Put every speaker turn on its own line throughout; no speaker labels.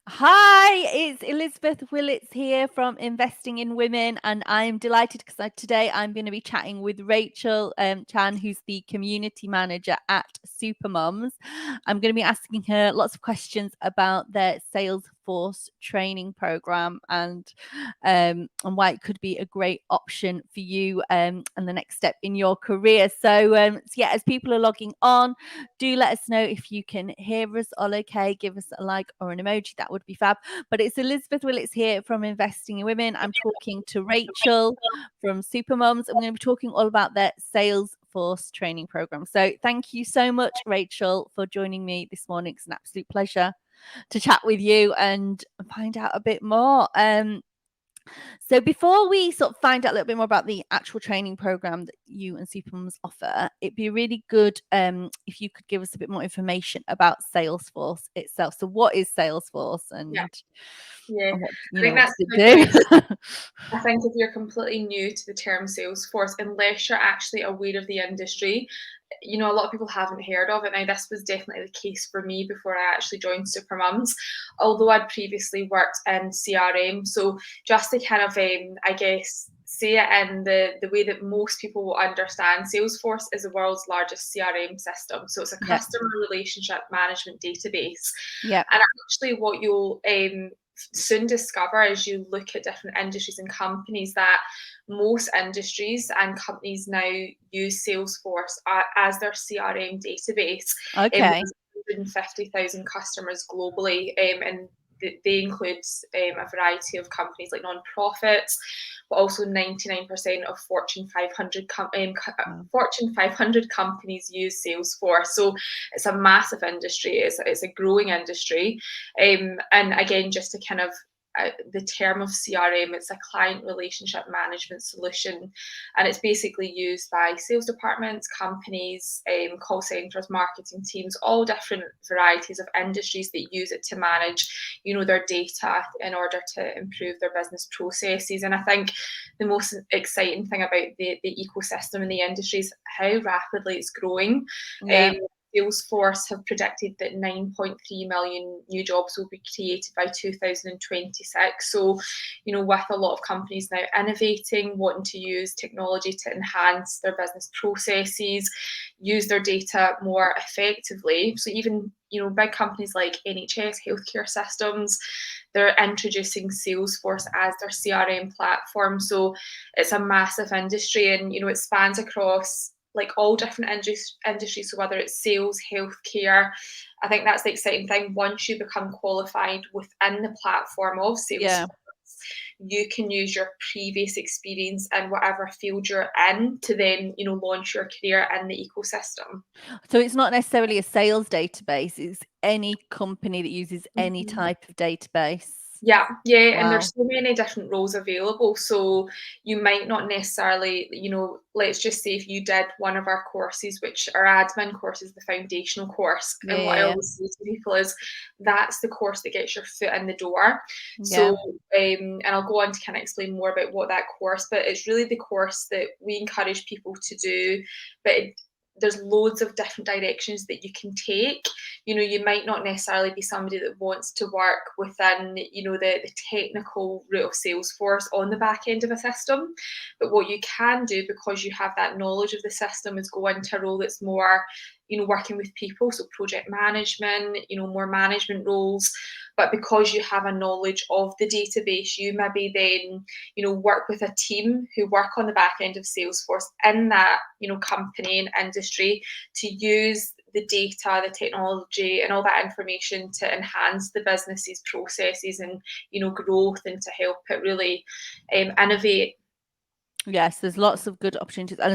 Hi, it's Elizabeth Willetts here from Investing in Women, and I'm delighted because today I'm going to be chatting with Rachel Chan, who's the community manager at Supermums. I'm going to be asking her lots of questions about their Salesforce training program and why it could be a great option for you and the next step in your career. So yeah, as people are logging on, do let us know if you can hear us all okay. Give us a like or an emoji. That would be fab. But it's Elizabeth Willetts here from Investing in Women. I'm talking to Rachel from Supermums, and we're going to be talking all about their Salesforce training program. So thank you so much, Rachel, for joining me this morning. It's an absolute pleasure to chat with you and find out a bit more. So before we sort of find out a little bit more about the actual training program that you and Supermums offer, it'd be really good if you could give us a bit more information about Salesforce itself. So what is Salesforce
Yeah,
and
yeah.
what
I think
what
that's
does
a good place.
it do?
I think if you're completely new to the term Salesforce, unless you're actually aware of the industry, a lot of people haven't heard of it. Now, this was definitely the case for me before I actually joined Supermums, although I'd previously worked in CRM. So just to kind of, I guess, say it in the way that most people will understand, Salesforce is the world's largest CRM system. So it's a
Yeah,
customer relationship management database.
yeah.
And actually what you'll soon discover as you look at different industries and companies that most industries and companies now use Salesforce as their CRM database.
Okay.
There's 150,000 customers globally, and they include a variety of companies like non-profits, but also 99% of
Wow.
Fortune 500 companies use Salesforce. So it's a massive industry. It's a growing industry, and again, just to kind of the term of CRM, it's a client relationship management solution, and it's basically used by sales departments, companies, call centers, marketing teams, all different varieties of industries that use it to manage, their data in order to improve their business processes. And I think the most exciting thing about the ecosystem in the industry is how rapidly it's growing.
Yeah.
Salesforce have predicted that 9.3 million new jobs will be created by 2026. So, with a lot of companies now innovating, wanting to use technology to enhance their business processes, use their data more effectively. So even, big companies like NHS, healthcare systems, they're introducing Salesforce as their CRM platform. So it's a massive industry, and it spans across like all different industries. So whether it's sales, healthcare, I think that's the exciting thing. Once you become qualified within the platform of Salesforce,
Yeah.
you can use your previous experience in whatever field you're in to then, launch your career in the ecosystem.
So it's not necessarily a sales database, it's any company that uses any
Mhm.
type of database.
Yeah, yeah, and
Wow.
there's so many different roles available. So you might not necessarily, let's just say if you did one of our courses, which our admin course is the foundational course.
Yeah,
And what
yeah,
I
yeah.
always say to people is that's the course that gets your foot in the door.
Yeah.
So, and I'll go on to kind of explain more about what that course, but it's really the course that we encourage people to do. But there's loads of different directions that you can take. You might not necessarily be somebody that wants to work within, the technical route of Salesforce on the back end of a system. But what you can do, because you have that knowledge of the system, is go into a role that's more, working with people. So project management, more management roles. But because you have a knowledge of the database, you maybe then, work with a team who work on the back end of Salesforce in that, company and industry to use the data, the technology, and all that information to enhance the business's processes and, growth, and to help it really innovate.
Yes, there's lots of good opportunities, and I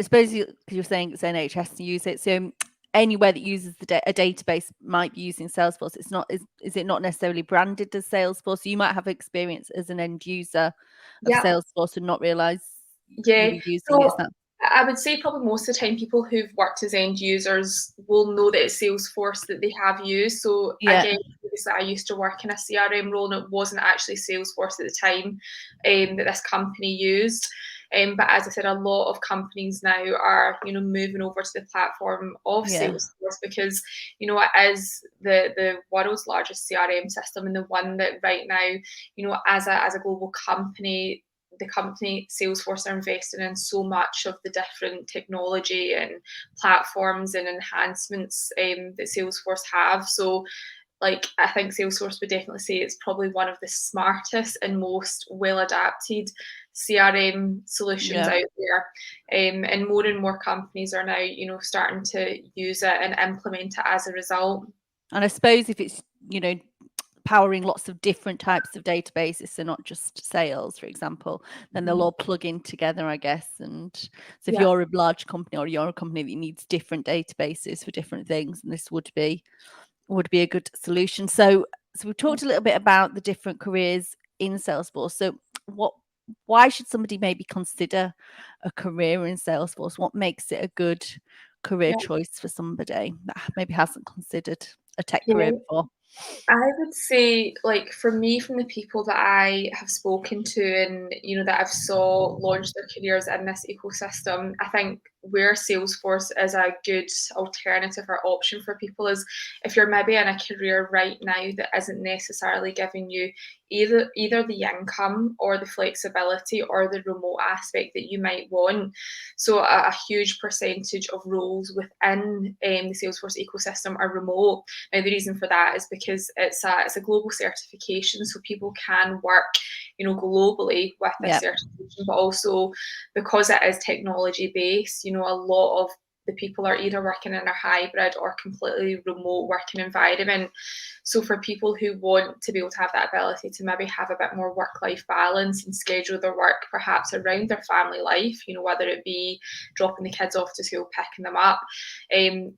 suppose you're saying it's NHS to use it. So anywhere that uses a database might be using Salesforce. It's not is it not necessarily branded as Salesforce? So you might have experience as an end user of
Yeah,
Salesforce and not realize you
yeah.
were using it. Is
So
that?
I would say probably most of the time people who've worked as end users will know that it's Salesforce that they have used. So
Yeah.
again, previously I used to work in a CRM role, and it wasn't actually Salesforce at the time that this company used. But as I said, a lot of companies now are, moving over to the platform of
Yeah.
Salesforce because, it is the world's largest CRM system, and the one that right now, as a global company, the company Salesforce are investing in so much of the different technology and platforms and enhancements that Salesforce have. So, like, I think Salesforce would definitely say it's probably one of the smartest and most well adapted CRM solutions
Yeah.
out there. And more companies are now, starting to use it and implement it as a result.
And I suppose if it's, powering lots of different types of databases, so not just sales, for example, then they'll all plug in together, I guess. And so if
Yeah.
you're a large company or you're a company that needs different databases for different things, and this would be a good solution. So we've talked a little bit about the different careers in Salesforce. So why should somebody maybe consider a career in Salesforce? What makes it a good career
Yeah.
choice for somebody that maybe hasn't considered a tech
Yeah.
career before?
I would say, like, for me, from the people that I have spoken to and, that I've saw launch their careers in this ecosystem, I think where Salesforce is a good alternative or option for people is if you're maybe in a career right now that isn't necessarily giving you either the income or the flexibility or the remote aspect that you might want. So a huge percentage of roles within the Salesforce ecosystem are remote. Now, the reason for that is because it's a global certification, so people can work, globally with this
Yeah.
certification, but also because it is technology based, a lot of the people are either working in a hybrid or completely remote working environment. So for people who want to be able to have that ability to maybe have a bit more work-life balance and schedule their work perhaps around their family life, whether it be dropping the kids off to school, picking them up, the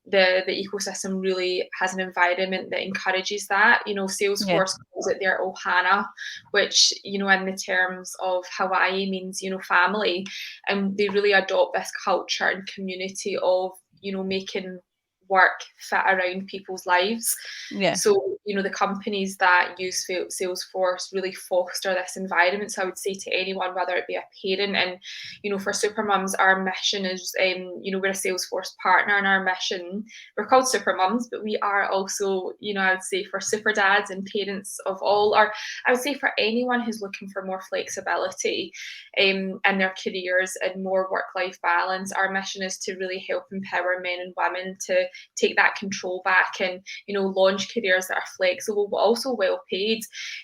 ecosystem really has an environment that encourages that.
Yeah.
Salesforce calls it their Ohana, which, in the terms of Hawaii means, family. And they really adopt this culture and community of, making work fit around people's lives.
Yeah.
So, the companies that use Salesforce really foster this environment. So I would say to anyone, whether it be a parent, and, for Supermums, our mission is, we're a Salesforce partner, and our mission, we're called Supermums, but we are also, I would say for super dads and parents of all, or I would say for anyone who's looking for more flexibility in their careers and more work-life balance, our mission is to really help empower men and women to take that control back and, launch careers that are flexible but also well paid.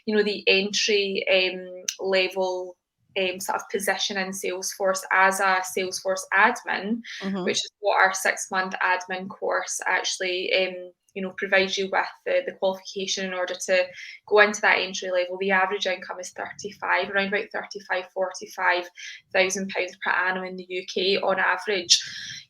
The entry level sort of position in Salesforce as a Salesforce admin,
Mm-hmm.
which is what our 6-month admin course actually provides you with the qualification in order to go into that entry level. The average income is around about 45,000 pounds per annum in the UK on average.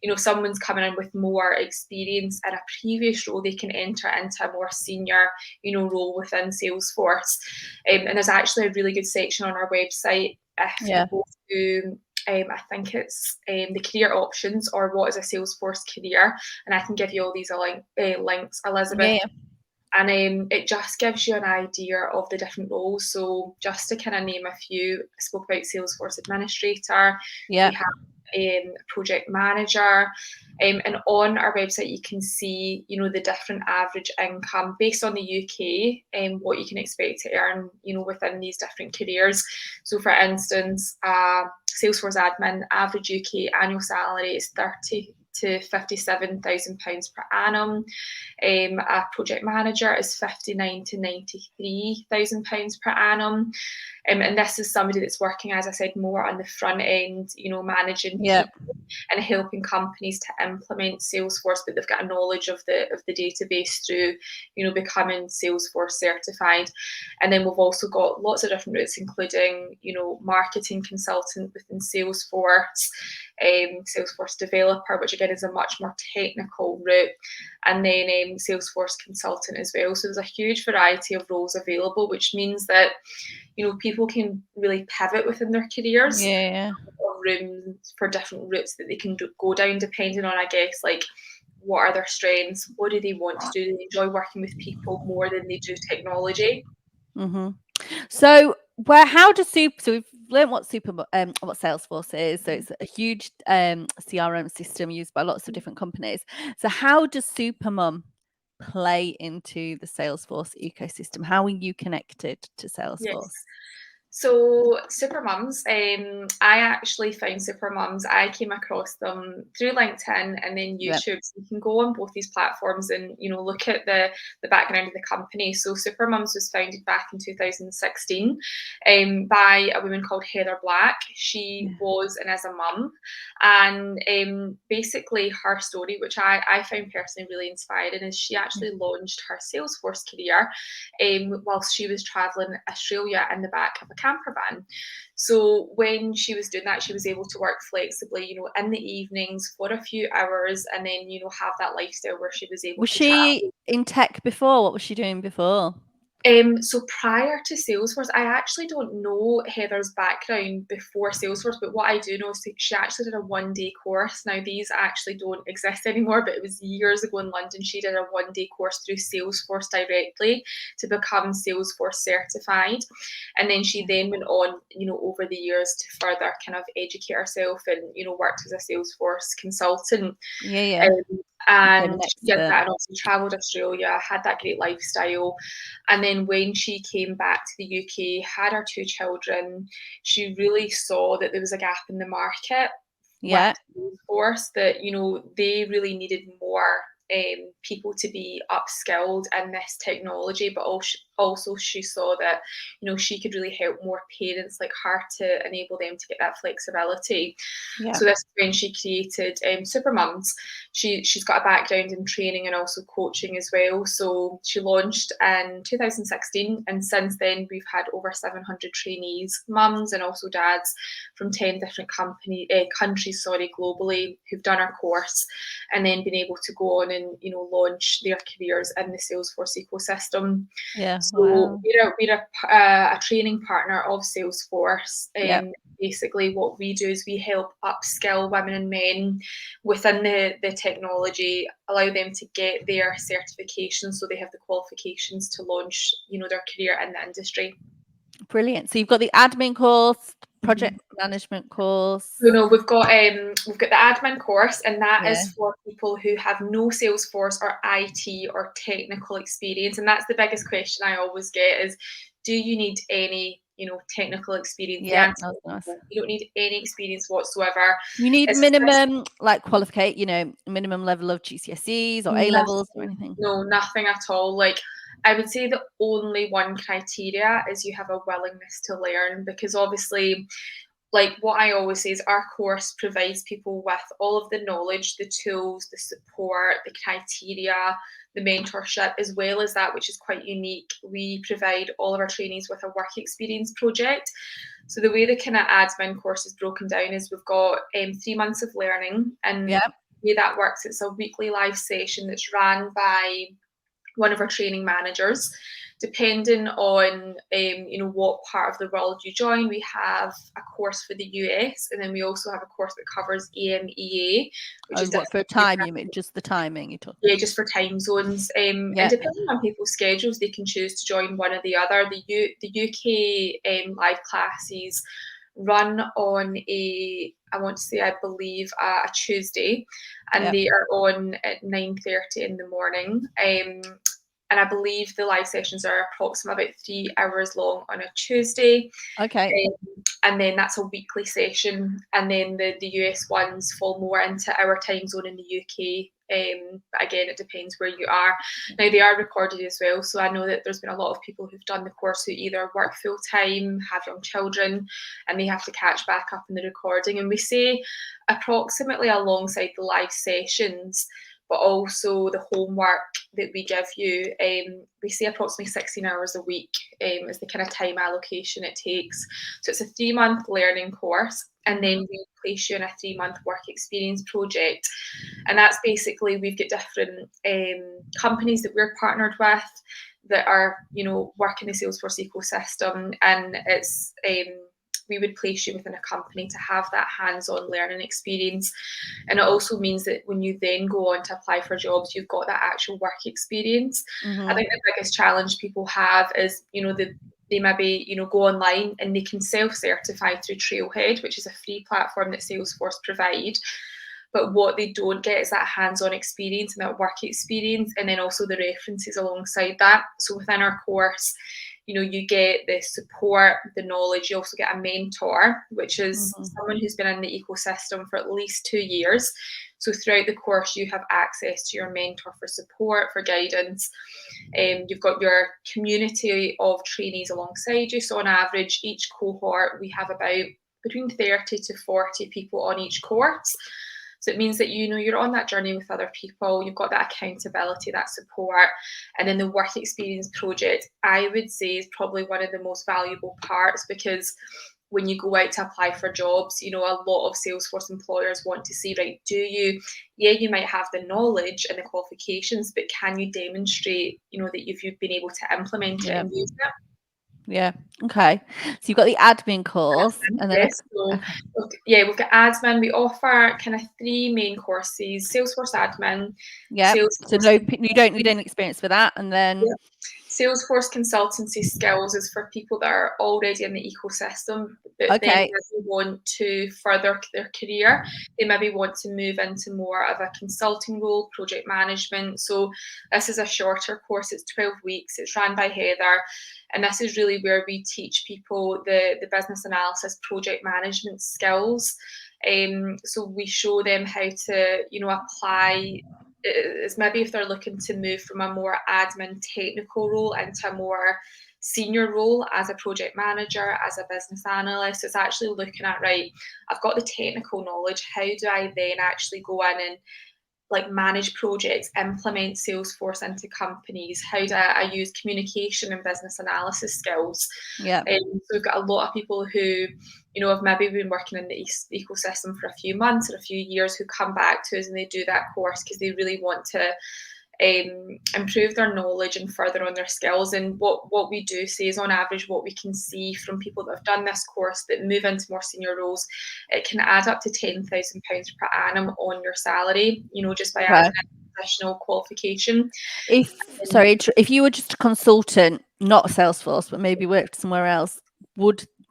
If someone's coming in with more experience in a previous role, they can enter into a more senior, role within Salesforce. And there's actually a really good section on our website if you go to I think it's the career options or what is a Salesforce career, and I can give you all these links, Elizabeth.
Yeah.
And it just gives you an idea of the different roles. So just to kind of name a few, I spoke about Salesforce administrator.
Yeah.
We have project manager. And on our website, you can see, the different average income based on the UK and what you can expect to earn, within these different careers. So, for instance, Salesforce admin average UK annual salary is 30 to 57,000 pounds per annum. A project manager is 59 to 93,000 pounds per annum. And this is somebody that's working, as I said, more on the front end, managing people and helping companies to implement Salesforce, but they've got a knowledge of the database through, becoming Salesforce certified. And then we've also got lots of different routes, including, marketing consultant within Salesforce, Salesforce developer, which again is a much more technical route, and then Salesforce consultant as well. So there's a huge variety of roles available, which means that, people can really pivot within their careers.
Yeah.
Room for different routes that they can go down, depending on, I guess, like, what are their strengths, what do they want to do, they enjoy working with people more than they do technology.
Mm-hmm. So how does so we've learned what what Salesforce is. So it's a huge CRM system used by lots of different companies. So how does Supermum play into the Salesforce ecosystem? How are you connected to Salesforce?
Yes. So Supermums, I actually found Supermums. I came across them through LinkedIn and then
Yep.
YouTube. So you can go on both these platforms and look at the background of the company. So Supermums was founded back in 2016 by a woman called Heather Black. She was and is a mum, and basically her story, which I found personally really inspiring, is she actually launched her Salesforce career whilst she was traveling Australia in the back of a camper van. So when she was doing that, she was able to work flexibly, in the evenings for a few hours, and then, have that lifestyle where she was able
Was
to
she
travel.
in tech before? What was she doing before?
So prior to Salesforce, I actually don't know Heather's background before Salesforce, but what I do know is that she actually did a 1-day course. Now, these actually don't exist anymore, but it was years ago in London. She did a 1-day course through Salesforce directly to become Salesforce certified. And then she then went on, over the years to further kind of educate herself and, worked as a Salesforce consultant.
Yeah. Became
And
an
she did
expert.
that and also travelled Australia, had that great lifestyle. And then when she came back to the UK, had her 2 children, she really saw that there was a gap in the market with
Yeah.
Salesforce, that, they really needed more people to be upskilled in this technology, but also she saw that, she could really help more parents like her to enable them to get that flexibility.
Yeah.
So this is when she created Supermums. She's got a background in training and also coaching as well. So she launched in 2016, and since then we've had over 700 trainees, mums and also dads from 10 different countries, globally, who've done our course and then been able to go on and launch their careers in the Salesforce ecosystem.
Yeah.
So
Wow.
we're a training partner of Salesforce.
Yeah.
Basically, what we do is we help upskill women and men within the technology, allow them to get their certifications so they have the qualifications to launch, their career in the industry.
Brilliant. So you've got the admin course, project management course.
No, we've got the admin course, and that
Yeah.
is for people who have no Salesforce or IT or technical experience. And that's the biggest question I always get is, do you need any, technical experience? The
Yeah.
answer
That was
is
nice.
no. You don't need any experience whatsoever.
You need
It's
minimum minimum level of GCSEs or A levels or anything.
No, nothing at all. Like, I would say the only one criteria is you have a willingness to learn, because obviously, like what I always say is our course provides people with all of the knowledge, the tools, the support, the criteria, the mentorship, as well as that, which is quite unique. We provide all of our trainees with a work experience project. So the way the kind of admin course is broken down is we've got 3 months of learning, and
Yeah.
the way that works, it's a weekly live session that's ran by one of our training managers. Depending on what part of the world you join, we have a course for the US, and then we also have a course that covers EMEA, which
Oh,
is
what for a
different.
time? You mean just the timing you talk?
Yeah, just for time zones. And
Yeah.
depending on people's schedules, they can choose to join one or the other. The UK live classes run on I want to say, I believe, a Tuesday, and
Yeah.
they are on at 9:30 in the morning. And I believe the live sessions are approximately about 3 hours long on a Tuesday.
Okay.
And then that's a weekly session. And then the US ones fall more into our time zone in the UK. But again, it depends where you are. Now, they are recorded as well. So I know that there's been a lot of people who've done the course who either work full time, have young children, and they have to catch back up in the recording. And we say approximately alongside the live sessions, but also the homework that we give you, we say approximately 16 hours a week is the kind of time allocation it takes. So it's a 3-month learning course, and then we place you in a 3-month work experience project. And that's basically, we've got different companies that we're partnered with that are, work in the Salesforce ecosystem, and it's we would place you within a company to have that hands-on learning experience. And it also means that when you then go on to apply for jobs, you've got that actual work experience. I think the biggest challenge people have is, they maybe, you know, go online and they can self-certify through Trailhead, which is a free platform that Salesforce provide. But what they don't get is that hands-on experience and that work experience, and then also the references alongside that. So within our course, you know, you get the support, the knowledge. You also get a mentor, which is someone who's been in the ecosystem for at least 2 years. So throughout the course, you have access to your mentor for support, for guidance. You've got your community of trainees alongside you. So on average, each cohort, we have about between 30 to 40 people on each course. So it means that, you know, you're on that journey with other people, you've got that accountability, that support. And then the work experience project, I would say, is probably one of the most valuable parts, because when you go out to apply for jobs, you know, a lot of Salesforce employers want to see, right, you might have the knowledge and the qualifications, but can you demonstrate, you know, that you've been able to implement it and use it?
Yeah. Okay. So you've got the admin course, and then
yes. We've got admin. We offer kind of 3 main courses: Salesforce Admin.
So you don't need any experience for that, and then
Salesforce consultancy skills is for people that are already in the ecosystem, but then maybe want to further their career. They maybe want to move into more of a consulting role, project management. So this is a shorter course. It's 12 weeks. It's run by Heather. And this is really where we teach people the business analysis, project management skills. So we show them how to, you know, apply. Is maybe if they're looking to move from a more admin technical role into a more senior role as a project manager, as a business analyst. It's actually looking at, right, I've got the technical knowledge. How do I then actually go in and like manage projects, implement Salesforce into companies? How do I use communication and business analysis skills? So we've got a lot of people who, you know, have maybe been working in the ecosystem for a few months or a few years, who come back to us and they do that course because they really want to improve their knowledge and further on their skills. And what we do say is, on average, what we can see from people that have done this course that move into more senior roles, it can add up to £10,000 per annum on your salary, you know, just by adding an additional qualification.
If you were just a consultant, not Salesforce, but maybe worked somewhere else,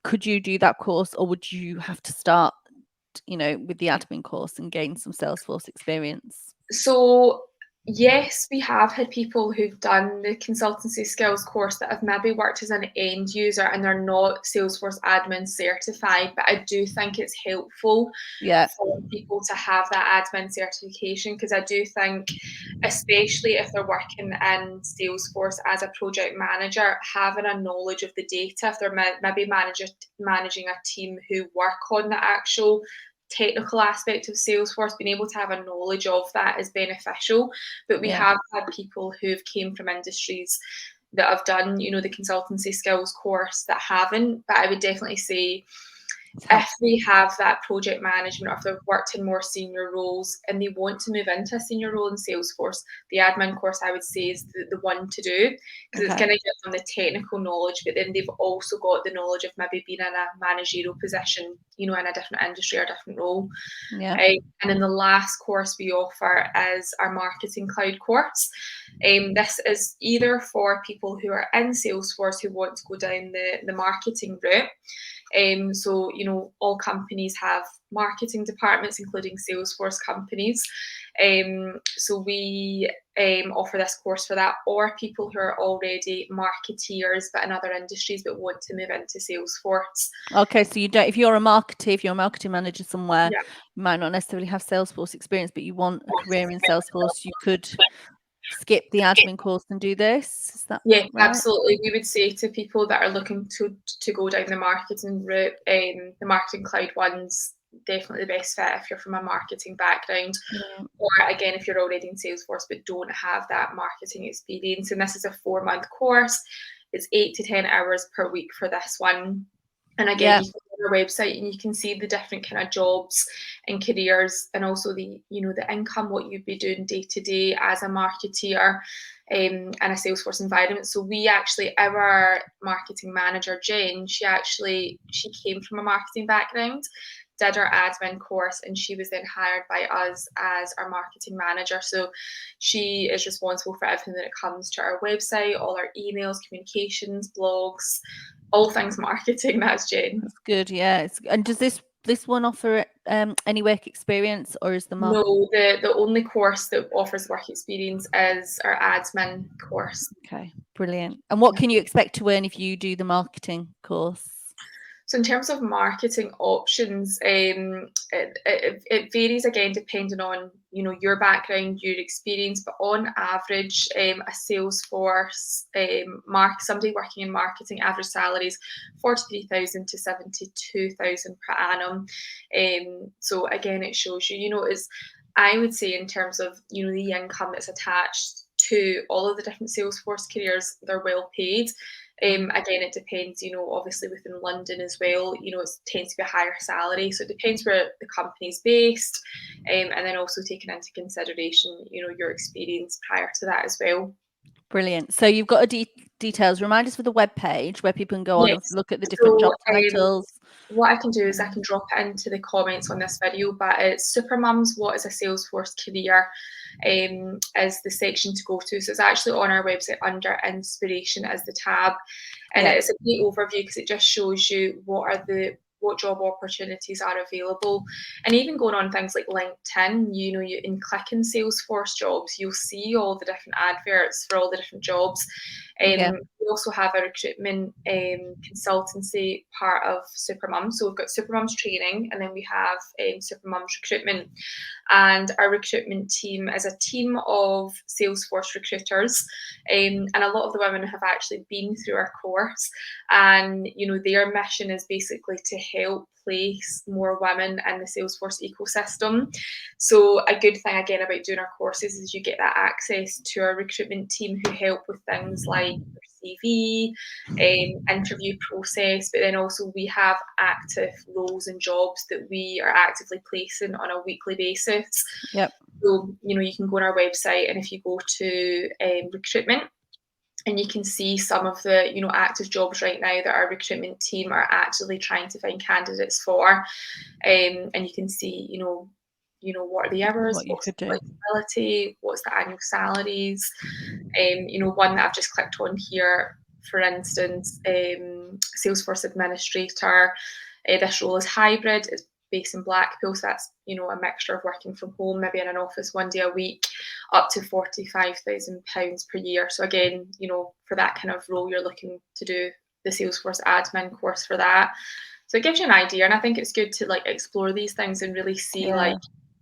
could you do that course, or would you have to start, you know, with the admin course and gain some Salesforce experience?
So yes, we have had people who've done the consultancy skills course that have maybe worked as an end user and they're not Salesforce admin certified, but I do think it's helpful for people to have that admin certification, because I do think, especially if they're working in Salesforce as a project manager, having a knowledge of the data, if they're maybe managing a team who work on the actual technical aspect of Salesforce, being able to have a knowledge of that is beneficial. But we have had people who've came from industries that have done, you know, the consultancy skills course that haven't. But I would definitely say, if they have that project management, or if they've worked in more senior roles and they want to move into a senior role in Salesforce, the admin course, I would say, is the one to do, because it's going to give them the technical knowledge, but then they've also got the knowledge of maybe being in a managerial position, you know, in a different industry or different role. And then the last course we offer is our Marketing Cloud course. This is either for people who are in Salesforce who want to go down the marketing route. So, you know, all companies have marketing departments, including Salesforce companies. So we offer this course for that, or people who are already marketeers but in other industries but want to move into Salesforce.
Okay, so if you're a marketing manager somewhere, you might not necessarily have Salesforce experience, but you want a career in Salesforce, you could skip the admin course and do this. Is that right?
Absolutely. We would say to people that are looking to go down the marketing route, the Marketing Cloud one's definitely the best fit if you're from a marketing background, or again, if you're already in Salesforce but don't have that marketing experience. And this is a 4-month course. It's 8 to 10 hours per week for this one. And again, you can go to our website and you can see the different kind of jobs and careers, and also the, you know, the income, what you'd be doing day to day as a marketeer in a Salesforce environment. So we actually, our marketing manager, Jen, she came from a marketing background did our admin course, and she was then hired by us as our marketing manager. So she is responsible for everything that comes to our website, all our emails, communications, blogs, all things marketing. That's Jen.
That's good. Yeah. And does this one offer any work experience, or is the market?
No, the only course that offers work experience is our admin course.
Okay, brilliant. And what can you expect to earn if you do the marketing course?
So in terms of marketing options, it varies again depending on your background, your experience. But on average, a Salesforce somebody working in marketing, average salaries 43,000 to 72,000 per annum. So again, it shows is I would say in terms of the income that's attached to all of the different Salesforce careers, they're well paid. Again, it depends, obviously within London as well, it tends to be a higher salary. So it depends where the company's based, and then also taking into consideration, your experience prior to that as well.
Brilliant. So you've got details. Remind us for the web page where people can go on and
Yes.
look at the different
So
job titles.
what I can do is I can drop it into the comments on this video, but it's Supermums, what is a Salesforce career, is the section to go to. So it's actually on our website under inspiration as the tab. And it's a great overview because it just shows you what job opportunities are available. And even going on things like LinkedIn, you in clicking Salesforce jobs, you'll see all the different adverts for all the different jobs. We also have a recruitment consultancy part of Supermums. So we've got Supermums training, and then we have Supermums recruitment. And our recruitment team is a team of Salesforce recruiters. And a lot of the women have actually been through our course. And, their mission is basically to help place more women in the Salesforce ecosystem. So a good thing, again, about doing our courses is you get that access to our recruitment team who help with things like your CV, interview process, but then also we have active roles and jobs that we are actively placing on a weekly basis.
Yep.
So, you can go on our website, and if you go to recruitment, and you can see some of the active jobs right now that our recruitment team are actively trying to find candidates for, and you can see what are the hours,
What you
what's
could
the
do.
flexibility, what's the annual salaries. One that I've just clicked on here, for instance, Salesforce administrator. This role is hybrid. It's based in Blackpool, so that's a mixture of working from home, maybe in an office one day a week, up to £45,000 per year. So again, for that kind of role, you're looking to do the Salesforce Admin course for that. So it gives you an idea, and I think it's good to explore these things and really see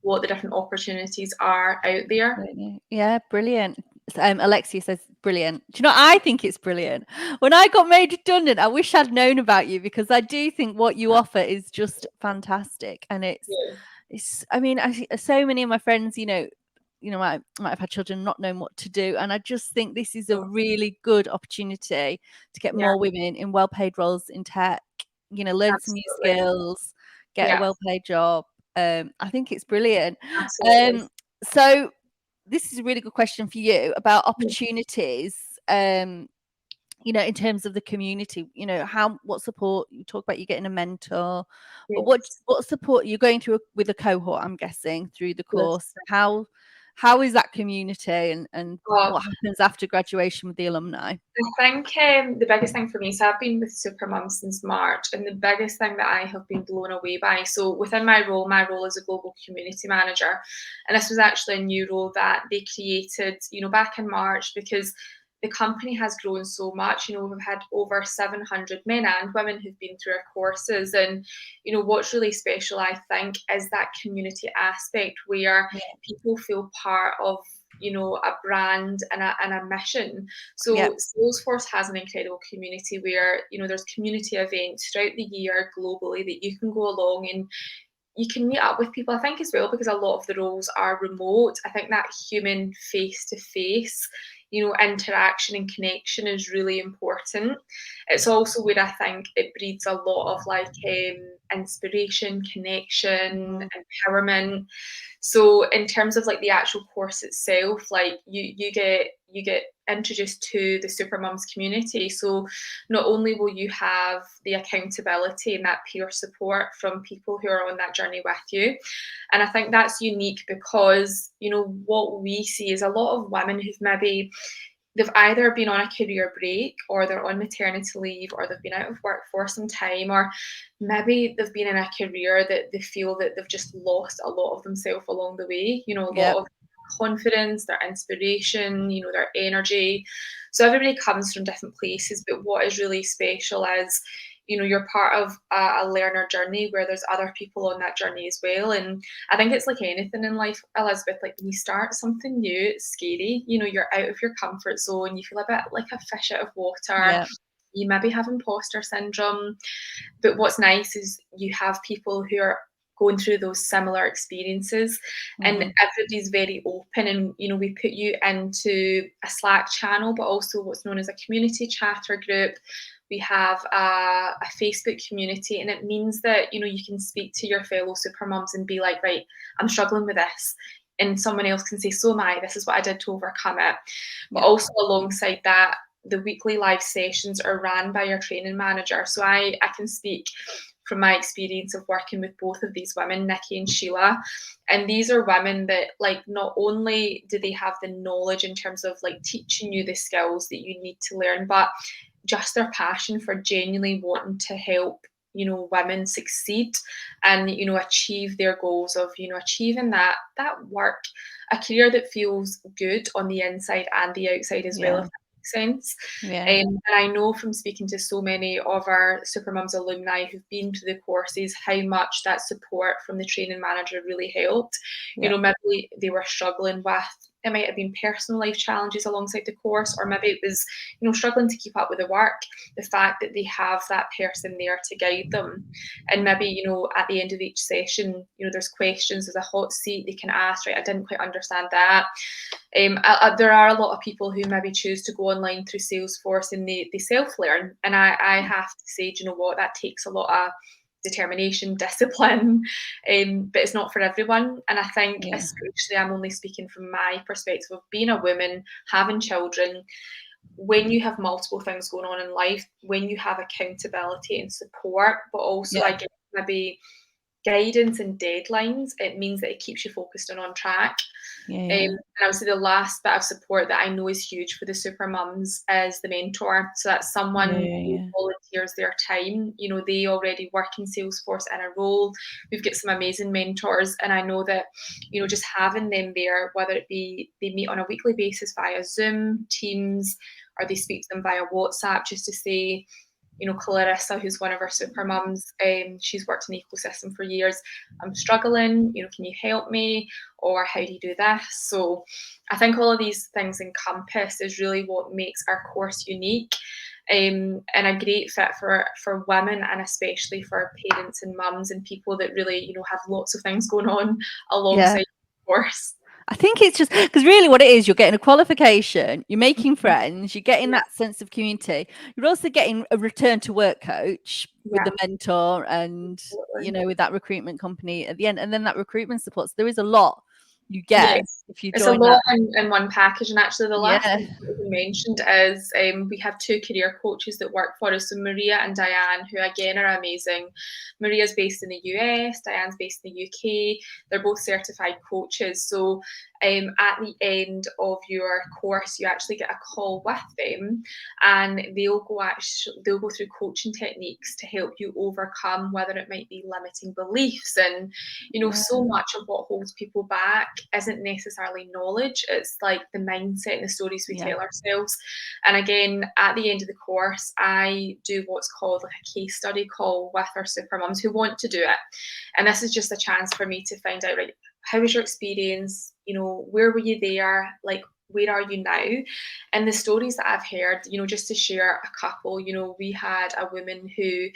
what the different opportunities are out there.
Yeah, brilliant. Alexia says brilliant. Do you know, I think it's brilliant. When I got made redundant, I wish I'd known about you, because I do think what you offer is just fantastic. And I mean, so many of my friends, might have had children, not knowing what to do. And I just think this is a really good opportunity to get more women in well-paid roles in tech, learn some new skills, get a well-paid job. I think it's brilliant.
Absolutely.
So this is a really good question for you about opportunities, in terms of the community. What support you talk about, you getting a mentor, but what support you're going through with a cohort, I'm guessing, through the course. How is that community, and what happens after graduation with the alumni?
I think the biggest thing for me, so I've been with Supermums since March, and the biggest thing that I have been blown away by, so within my role is a global community manager, and this was actually a new role that they created, back in March, because the company has grown so much. We've had over 700 men and women who've been through our courses, and what's really special, I think, is that community aspect where people feel part of a brand and a mission. So Salesforce has an incredible community where there's community events throughout the year globally that you can go along and you can meet up with people. I think as well, because a lot of the roles are remote, I think that human face-to-face interaction and connection is really important. It's also where I think it breeds a lot of inspiration, connection, empowerment. So in terms of like the actual course itself, like you get introduced to the Supermums community. So not only will you have the accountability and that peer support from people who are on that journey with you, and I think that's unique because, you know, what we see is a lot of women who've maybe they've either been on a career break or they're on maternity leave or they've been out of work for some time, or maybe they've been in a career that they feel that they've just lost a lot of themselves along the way, you know, a lot of confidence, their inspiration, you know, their energy. So everybody comes from different places, but what is really special is, you know, you're part of a learner journey where there's other people on that journey as well. And I think it's like anything in life, Elizabeth, like when you start something new, it's scary. You know, you're out of your comfort zone, you feel a bit like a fish out of water. You maybe have imposter syndrome. But what's nice is you have people who are going through those similar experiences, and everybody's very open, and you know, we put you into a Slack channel, but also what's known as a community chatter group. We have a Facebook community, and it means that, you know, you can speak to your fellow supermums and be like, right, I'm struggling with this, and someone else can say, so am I, this is what I did to overcome it. But also alongside that, the weekly live sessions are ran by your training manager. So I can speak from my experience of working with both of these women, Nikki and Sheila. And these are women that, like, not only do they have the knowledge in terms of like teaching you the skills that you need to learn, but just their passion for genuinely wanting to help, you know, women succeed and, you know, achieve their goals of, you know, achieving that work, a career that feels good on the inside and the outside as well, if that makes sense. And I know from speaking to so many of our Supermums alumni who've been to the courses how much that support from the training manager really helped. You know, maybe they were struggling with, it might have been personal life challenges alongside the course, or maybe it was, you know, struggling to keep up with the work. The fact that they have that person there to guide them, and maybe, you know, at the end of each session, you know, there's questions, there's a hot seat, they can ask, right, I didn't quite understand that. There are a lot of people who maybe choose to go online through Salesforce and they self-learn, and I have to say, do you know what, that takes a lot of determination, discipline, but it's not for everyone. And I think, especially, I'm only speaking from my perspective of being a woman, having children, when you have multiple things going on in life, when you have accountability and support, but also I get maybe guidance and deadlines, it means that it keeps you focused and on track. And I would say the last bit of support that I know is huge for the Supermums is the mentor. So that's someone who volunteers their time. You know, they already work in Salesforce in a role. We've got some amazing mentors, and I know that, you know, just having them there, whether it be they meet on a weekly basis via Zoom, Teams, or they speak to them via WhatsApp just to say, you know, Clarissa, who's one of our Supermums, she's worked in the ecosystem for years. I'm struggling, you know, can you help me? Or how do you do this? So I think all of these things encompassed is really what makes our course unique, and a great fit for women, and especially for parents and mums and people that really, you know, have lots of things going on alongside the course.
I think it's just because really what it is, you're getting a qualification, you're making friends, you're getting that sense of community. You're also getting a return to work coach with the mentor and, you know, with that recruitment company at the end. And then that recruitment support. So there is a lot you get if you join.
It's a lot in one package. And actually, the last thing you mentioned is we have two career coaches that work for us. So Maria and Diane, who again are amazing. Maria's based in the US, Diane's based in the UK. They're both certified coaches. So at the end of your course, you actually get a call with them, and they'll go through coaching techniques to help you overcome whether it might be limiting beliefs. And, you know, so much of what holds people back isn't necessarily knowledge, it's like the mindset and the stories we tell ourselves. And again, at the end of the course, I do what's called like a case study call with our Supermums who want to do it, and this is just a chance for me to find out, right, how was your experience, you know, where were you there, like where are you now? And the stories that I've heard, you know, just to share a couple, you know, we had a woman who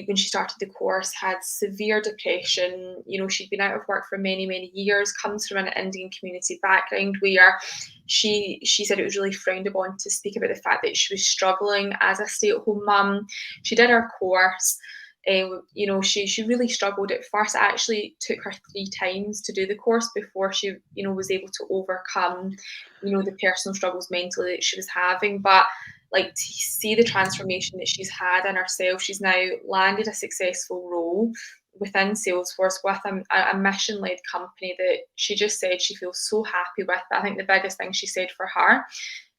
when she started the course, had severe depression. You know, she'd been out of work for many, many years, comes from an Indian community background where she said it was really frowned upon to speak about the fact that she was struggling as a stay-at-home mum. She did our course. You know, she really struggled at first. It actually took her 3 times to do the course before she, you know, was able to overcome, you know, the personal struggles mentally that she was having. But like, to see the transformation that she's had in herself, she's now landed a successful role within Salesforce with a mission-led company that she just said she feels so happy with. But I think the biggest thing she said for her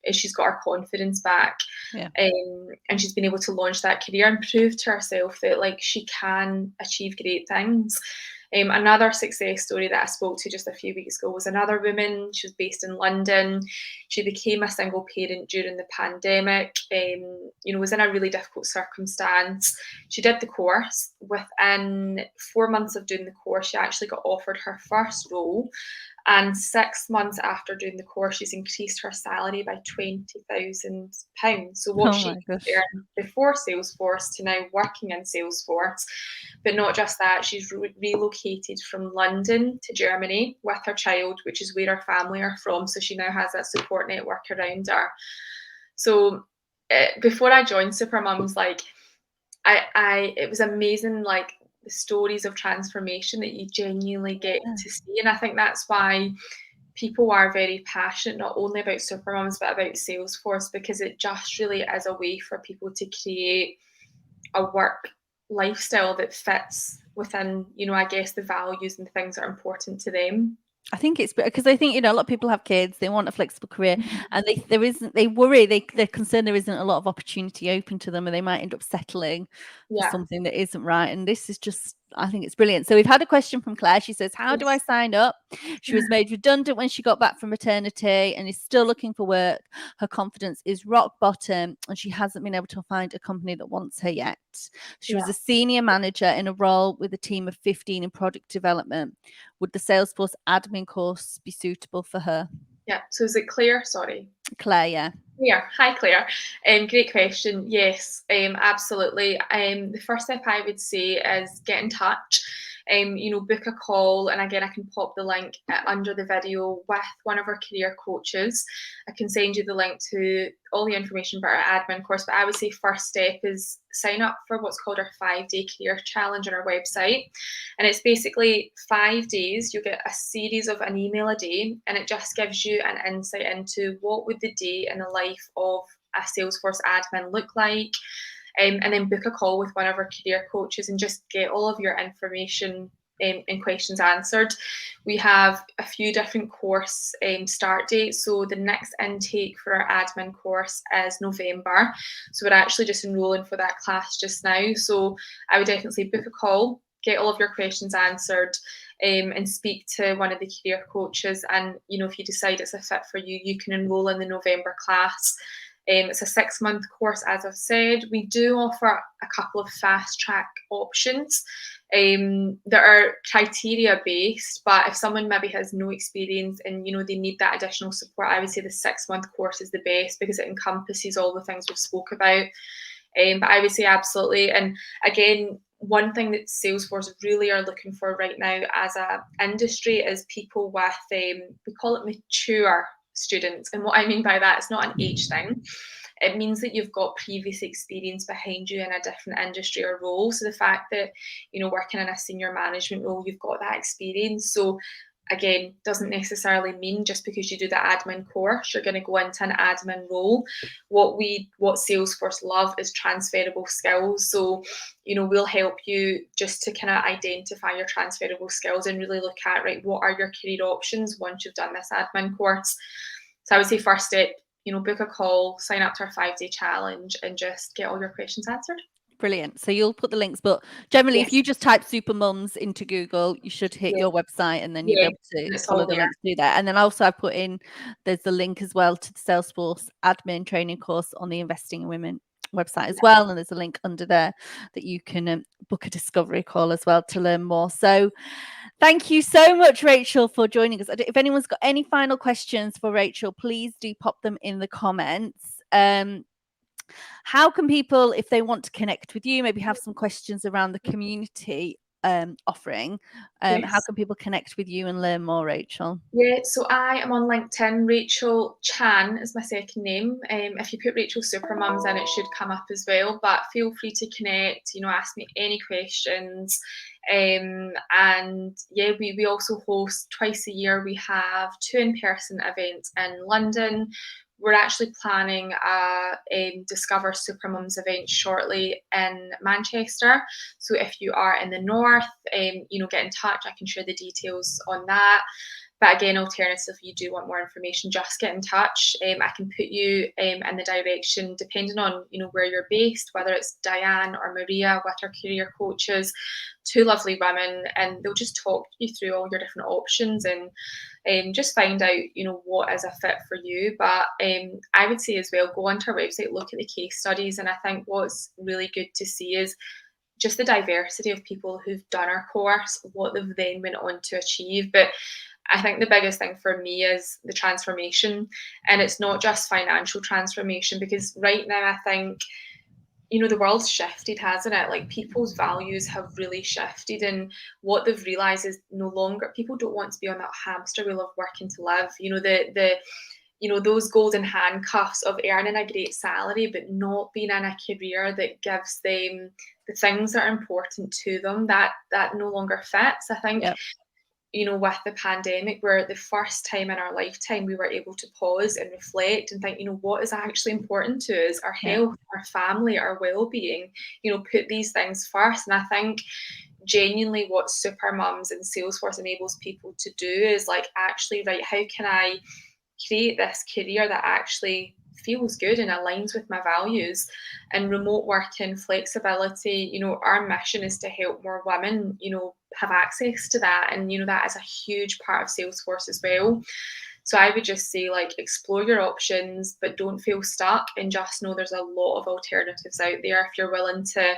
is she's got her confidence back.
Yeah.
And she's been able to launch that career and prove to herself that like she can achieve great things. Another success story that I spoke to just a few weeks ago was another woman. She was based in London. She became a single parent during the pandemic. You know, was in a really difficult circumstance. She did the course. Within 4 months of doing the course, she actually got offered her first role. And 6 months after doing the course, she's increased her salary by £20,000. So what
Oh
she
my gosh.
earned before Salesforce to now working in Salesforce. But not just that, she's relocated from London to Germany with her child, which is where her family are from. So she now has that support network around her. So before I joined Supermums, like it was amazing, like the stories of transformation that you genuinely get to see. And I think that's why people are very passionate, not only about Supermums, but about Salesforce, because it just really is a way for people to create a work lifestyle that fits within, you know, I guess the values and the things that are important to them.
I think it's because I think, you know, a lot of people have kids, they want a flexible career, and they worry, they're concerned there isn't a lot of opportunity open to them, and they might end up settling for
Yeah.
something that isn't right. And this is just, I think it's brilliant. So we've had a question from Claire. She says, how do I sign up? She was made redundant when she got back from maternity and is still looking for work. Her confidence is rock bottom and she hasn't been able to find a company that wants her yet. She was a senior manager in a role with a team of 15 in product development. Would the Salesforce Admin Course be suitable for her?
Yeah. So is it Claire? Sorry.
Claire, yeah.
Claire. Hi, Claire. Great question. Yes, absolutely. The first step I would say is get in touch. You know, book a call, and again, I can pop the link under the video with one of our career coaches. I can send you the link to all the information about our admin course, but I would say first step is sign up for what's called our 5-day career challenge on our website. And it's basically 5 days. You get a series of an email a day, and it just gives you an insight into what would the day in the life of a Salesforce admin look like. And then book a call with one of our career coaches and just get all of your information and questions answered. We have a few different course start dates. So the next intake for our admin course is November. So we're actually just enrolling for that class just now. So I would definitely book a call, get all of your questions answered, and speak to one of the career coaches. And, you know, if you decide it's a fit for you, you can enroll in the November class. It's a 6-month course, as I've said. We do offer a couple of fast track options that are criteria based, but if someone maybe has no experience and, you know, they need that additional support, I would say the 6-month course is the best because it encompasses all the things we've spoke about. But I would say absolutely. And again, one thing that Salesforce really are looking for right now as an industry is people with, we call it mature students. And what I mean by that, it's not an age thing. It means that you've got previous experience behind you in a different industry or role. So the fact that, you know, working in a senior management role, you've got that experience. So again, doesn't necessarily mean just because you do the admin course, you're going to go into an admin role. What Salesforce love is transferable skills. So, you know, we'll help you just to kind of identify your transferable skills and really look at, right, what are your career options once you've done this admin course. So I would say first step, you know, book a call, sign up to our 5-day challenge and just get all your questions answered.
Brilliant. So you'll put the links, but generally,
Yes.
if you just type Supermums into Google, you should hit your website, and then you'll be able to follow the links through there. And then also, I put in there's the link as well to the Salesforce Admin Training Course on the Investing in Women website as well, and there's a link under there that you can book a discovery call as well to learn more. So thank you so much, Rachel, for joining us. If anyone's got any final questions for Rachel, please do pop them in the comments. How can people, if they want to connect with you, maybe have some questions around the community, offering.
Yes.
How can people connect with you and learn more, Rachel?
Yeah, so I am on LinkedIn. Rachel Chan is my second name. If you put Rachel Supermums in, it should come up as well. But feel free to connect, ask me any questions. And yeah, we also host twice a year. We have 2 in-person events in London. We're actually planning a Discover Supermums event shortly in Manchester. So if you are in the north, get in touch. I can share the details on that. But again, alternatively, if you do want more information, just get in touch. I can put you in the direction, depending on where you're based, whether it's Diane or Maria with our career coaches, 2 lovely women, and they'll just talk you through all your different options and just find out what is a fit for you. But I would say as well, go onto our website, look at the case studies, and I think what's really good to see is just the diversity of people who've done our course, what they've then went on to achieve. But I think the biggest thing for me is the transformation, and it's not just financial transformation, because right now I think the world's shifted, hasn't it? Like, people's values have really shifted, and what they've realized is no longer people don't want to be on that hamster wheel of working to live. Those golden handcuffs of earning a great salary but not being in a career that gives them the things that are important to them, that no longer fits. I think
Yep.
With the pandemic, where the first time in our lifetime we were able to pause and reflect and think, what is actually important to us, our health, our family, our well-being, put these things first. And I think genuinely what Supermums and Salesforce enables people to do is like, actually, right, how can I create this career that actually feels good and aligns with my values? And remote working, flexibility, our mission is to help more women, have access to that. And, that is a huge part of Salesforce as well. So I would just say, like, explore your options, but don't feel stuck, and just know there's a lot of alternatives out there if you're willing to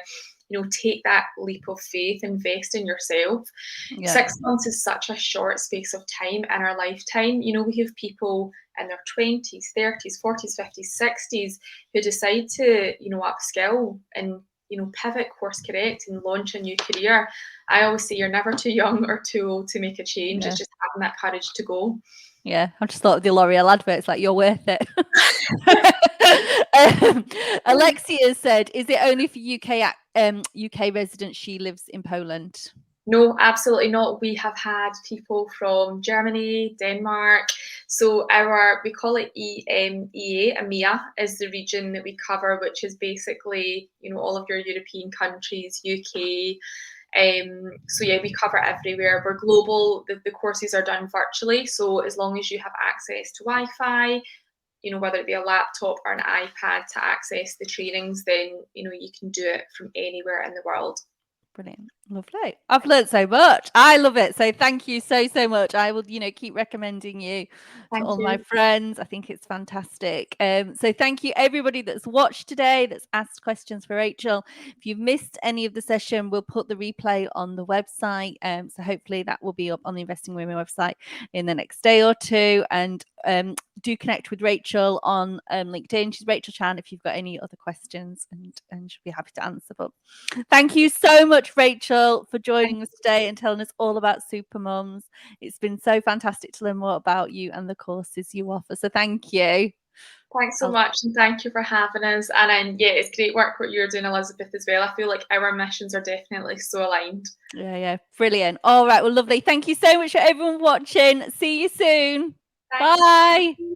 take that leap of faith, invest in yourself.
Yeah.
6 months is such a short space of time in our lifetime. We have people in their 20s, 30s, 40s, 50s, 60s who decide to, upskill and, pivot, course correct, and launch a new career. I always say you're never too young or too old to make a change.
Yeah.
It's just having that courage to go.
Yeah, I just thought of the L'Oreal advert. It's like, you're worth it. Alexia said, is it only for UK residents? She lives in Poland.
No, absolutely not. We have had people from Germany, Denmark. So we call it EMEA. EMEA is the region that we cover, which is basically, all of your European countries, UK. So yeah, we cover everywhere. We're global. The courses are done virtually. So as long as you have access to Wi-Fi, whether it be a laptop or an iPad to access the trainings, then, you can do it from anywhere in the world.
Brilliant. Lovely. I've learned so much. I love it. So thank you so much. I will, keep recommending you to all my friends. I think it's fantastic. So thank you everybody that's watched today, that's asked questions for Rachel. If you've missed any of the session, we'll put the replay on the website. So hopefully that will be up on the Investing Women website in the next day or two. And do connect with Rachel on LinkedIn. She's Rachel Chan if you've got any other questions, and she'll be happy to answer. But thank you so much, Rachel, for joining us today and telling us all about Supermums. It's been so fantastic to learn more about you and the courses you offer. So thank you.
Thanks so much, and thank you for having us. And yeah, it's great work what you're doing, Elizabeth, as well. I feel like our missions are definitely so aligned.
Yeah, brilliant. All right, well, lovely. Thank you so much for everyone watching. See you soon.
Thanks.
Bye.